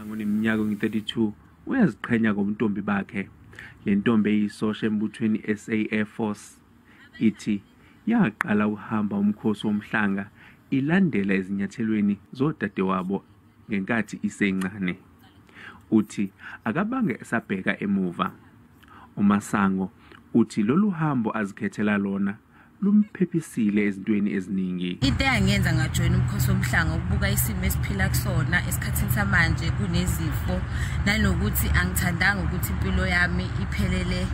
Ngoneminyaka ngi-32 uyaziqhenya ngobuntombi bakhe. Le ntombi eyisosha embuthweni SA Air Force ithi yaqala uhamba umkhosi womhlanga ilandela ezinyathelweni zodadewabo ngenkathi isencane. Uthi akabange esabheka emuva. uMasango uthi lolu hambo azikhethela lona lumphephisile ezintweni eziningi. Into engenza ngajoyina umkhosi womhlanga ukubuka isimo esiphila kusona esikhathini samanje kunezifo nanokuthi angithandanga ukuthi impilo yami iphelele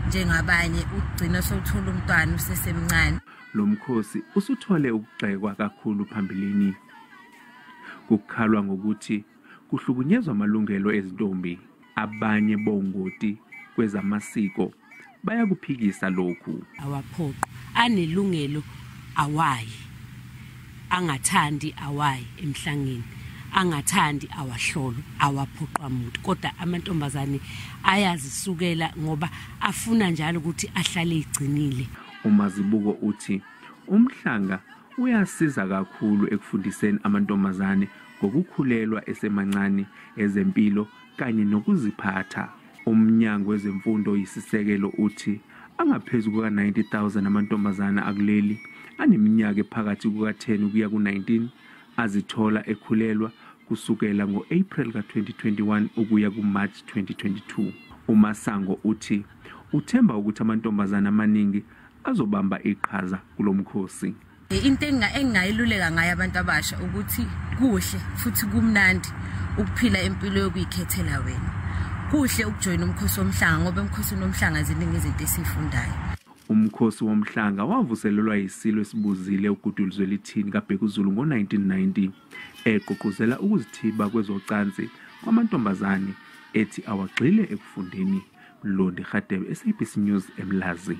njengabanye ugcina sowuthola umntwana usesemncane. Lomkhosi usuthole ukugxekwa kakhulu phambilini. Kukhalwa ngokuthi kuhlukunyezwa amalungelo ezintombi. Abanye bongoti kwezamasiko bayakuphikisa lokhu. Awaphoqo anelungelo awayi, angathandi awayi emhlangeni, angathandi awahlolo, awaphoqa umuntu. Kodwa amantombazane ayazisukela ngoba afuna njalo ukuthi ahlale igcinile. uMazibuko uthi umhlanga uyasiza kakhulu ekufundiseni amantombazane ngokukhulelwa esemancane, ezempilo kanye nokuziphatha. Umnyango wezemfundo yisisekelo uthi angaphezulu kuka-90,000 amantombazane akuleli aneminyaka ephakathi kuka-10 kuya ku-19 azithola ekhulelwa kusukela ngo-April ka-2021 ukuya ku-March 2022. uMasango uthi uthemba ukuthi amantombazane amaningi azobamba iqhaza kulomkhosi. Into engingayiluleka ngayo abantu abasha ukuthi kuhle futhi kumnandi ukuphila impilo yokuyikhethela wena. Kuhle ukujoyina umkhosi womhlanga ngoba emkhosini womhlanga ziningi izinto esifundayo. Umkhosi womhlanga wavuselelwa yiSilo esibuzile uGuduluzwelithini kaBhekuzulu ngo-1990 egqugquzela ukuzithiba kwezocansi kwamantombazane ethi awagxile ekufundeni. Londi Khadebe, SABC News, eMlazi.